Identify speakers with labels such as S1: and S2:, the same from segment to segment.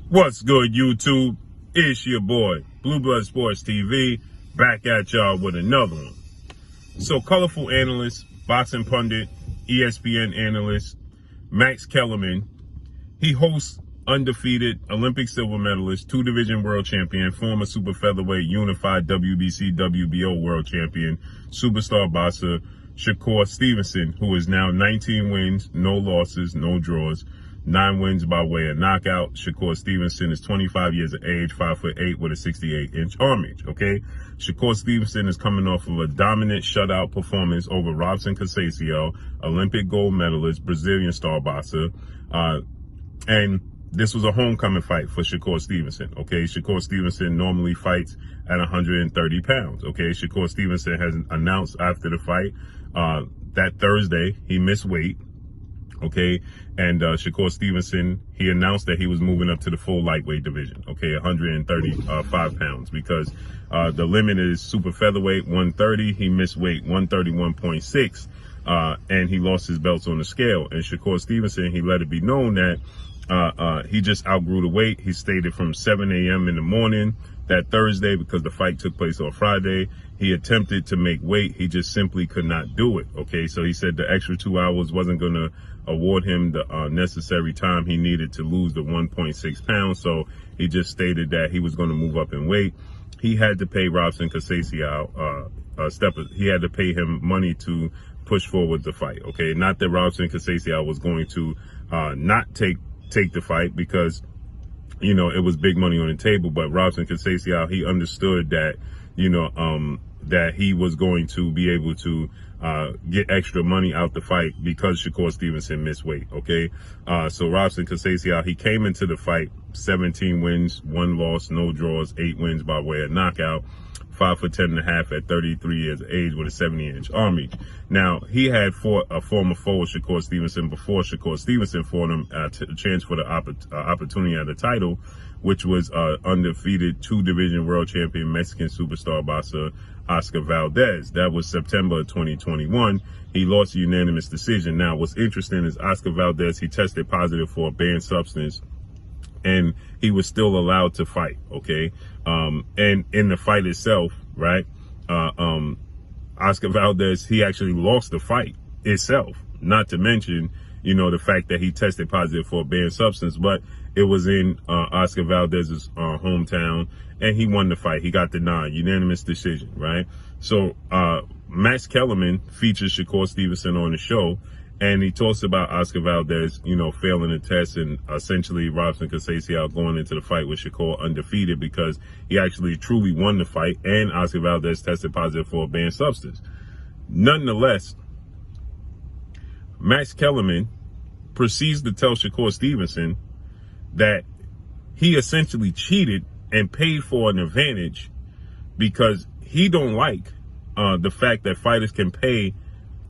S1: What's good, YouTube? It's your boy, Blue Blood Sports TV, back at y'all with another one. So, colorful analyst, boxing pundit, ESPN analyst, Max Kellermann, he hosts undefeated Olympic silver medalist, two-division world champion, former super featherweight, unified WBC, WBO world champion, superstar boxer, Shakur Stevenson, who is now 19 wins, no losses, no draws, 9 wins by way of knockout. Shakur Stevenson is 25 years of age, 5'8" with a 68-inch arm reach, okay? Shakur Stevenson is coming off of a dominant shutout performance over Robson Casasio, Olympic gold medalist, Brazilian star boxer, and this was a homecoming fight for Shakur Stevenson, okay? Shakur Stevenson normally fights at 130 pounds, okay? Shakur Stevenson has announced after the fight that Thursday he missed weight, okay? And Shakur Stevenson, he announced that he was moving up to the full lightweight division, okay? 135 pounds, because the limit is super featherweight, 130. He missed weight, 131.6, and he lost his belts on the scale. And Shakur Stevenson, he let it be known that he just outgrew the weight. He stated from 7 a.m. in the morning that Thursday, because the fight took place on Friday, he attempted to make weight. He just simply could not do it, okay? So he said the extra 2 hours wasn't going to award him the necessary time he needed to lose the 1.6 pounds. So he just stated that he was going to move up in weight. He had to pay Robson Casasio he had to pay him money to push forward the fight, okay? Not that Robson Casasio was going to not take the fight, because, you know, it was big money on the table, but Robson Casasio, he understood that, you know, that he was going to be able to get extra money out the fight because Shakur Stevenson missed weight, okay? So Robson Casasio, he came into the fight 17 wins, 1 loss, no draws, 8 wins by way of knockout, 5'10.5" at 33 years of age with a 70-inch arm reach. Now, he had fought a former foe of Shakur Stevenson before Shakur Stevenson fought him to chance for the opportunity at the title, which was undefeated two-division world champion Mexican superstar boxer Oscar Valdez. That was September 2021. He lost a unanimous decision. Now, what's interesting is Oscar Valdez, he tested positive for a banned substance, and he was still allowed to fight, okay? And in the fight itself, right, Oscar Valdez, he actually lost the fight itself, not to mention, you know, the fact that he tested positive for a banned substance, but it was in Oscar Valdez's hometown, and he won the fight. He got the nod, unanimous decision, right? So Max Kellermann features Shakur Stevenson on the show, and he talks about Oscar Valdez, you know, failing the test, and essentially Robson Casasio going into the fight with Shakur undefeated, because he actually truly won the fight, and Oscar Valdez tested positive for a banned substance. Nonetheless, Max Kellermann proceeds to tell Shakur Stevenson that he essentially cheated and paid for an advantage, because he don't like the fact that fighters can pay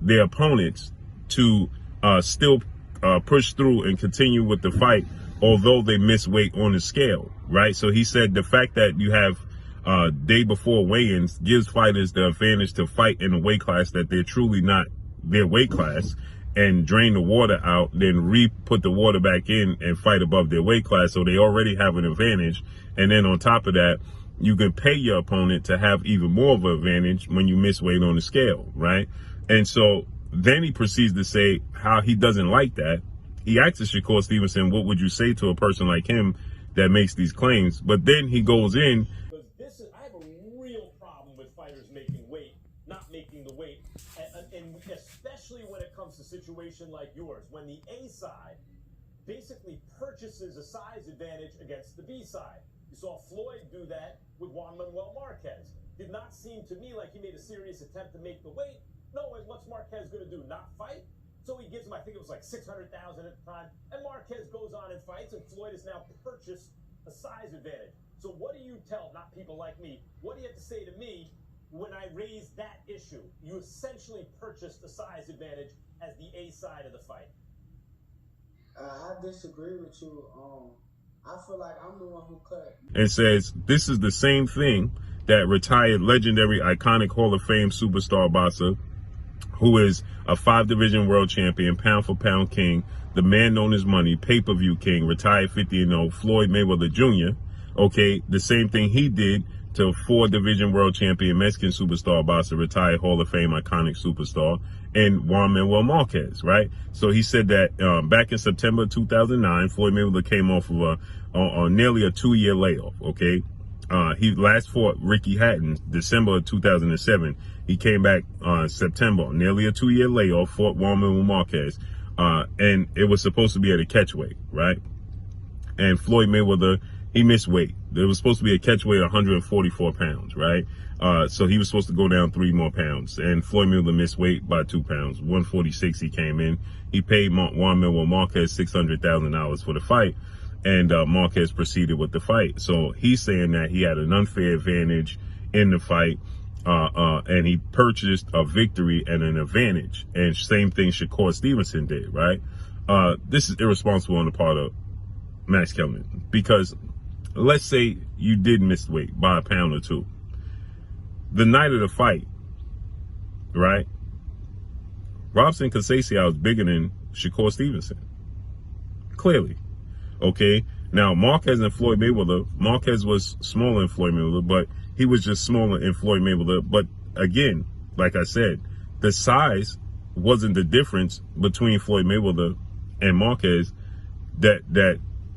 S1: their opponents to still push through and continue with the fight, although they miss weight on the scale, right? So he said the fact that you have day before weigh-ins gives fighters the advantage to fight in a weight class that they're truly not their weight class, and drain the water out, then put the water back in and fight above their weight class. So they already have an advantage. And then on top of that, you can pay your opponent to have even more of an advantage when you miss weight on the scale, right? And so then he proceeds to say how he doesn't like that. He asks Shakur Stevenson, what would you say to a person like him that makes these claims? But then he goes in.
S2: I have a real problem with fighters making weight, not making the weight, and especially when it comes to a situation like yours, when the A side basically purchases a size advantage against the B side. You saw Floyd do that with Juan Manuel Marquez. Did not seem to me like he made a serious attempt to make the weight. No, and what's Marquez going to do? Not fight? So he gives him, I think it was like 600,000 at the time, and Marquez goes on and fights, and Floyd has now purchased a size advantage. So what do you tell, not people like me, what do you have to say to me when I raise that issue? You essentially purchased a size advantage as the A side of the fight.
S3: I disagree with you. I feel like I'm the one who cut.
S1: And says this is the same thing that retired legendary, iconic Hall of Fame superstar boxer, who is a 5-division world champion, pound for pound king, the man known as Money, pay-per-view king, retired 50-0, Floyd Mayweather Jr., okay, the same thing he did to 4-division world champion Mexican superstar boxer, retired Hall of Fame iconic superstar, and Juan Manuel Marquez, right? So he said that back in September 2009, Floyd Mayweather came off of nearly a 2-year layoff, okay? He last fought Ricky Hatton December of 2007. He came back September, nearly a 2-year layoff, fought Juan Manuel Marquez, and it was supposed to be at a catchweight, right? And Floyd Mayweather, he missed weight. There was supposed to be a catchweight of 144 pounds, right? So he was supposed to go down 3 more pounds. And Floyd Mayweather missed weight by 2 pounds. 146 he came in. He paid Juan Manuel Marquez $600,000 for the fight. And Marquez proceeded with the fight. So he's saying that he had an unfair advantage in the fight. And he purchased a victory and an advantage. And same thing Shakur Stevenson did, right? This is irresponsible on the part of Max Kellermann, because let's say you did miss weight by a pound or 2. The night of the fight, right? Robson Conceição is bigger than Shakur Stevenson. Clearly. Okay? Now, Marquez and Floyd Mayweather, Marquez was smaller than Floyd Mayweather, but he was just smaller than Floyd Mayweather. But again, like I said, the size wasn't the difference between Floyd Mayweather and Marquez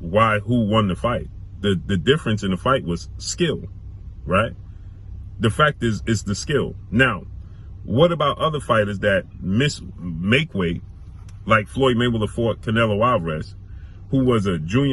S1: who won the fight. The difference in the fight was skill, right? The fact is, it's the skill. Now, what about other fighters that make weight, like Floyd Mayweather fought Canelo Alvarez, who was a junior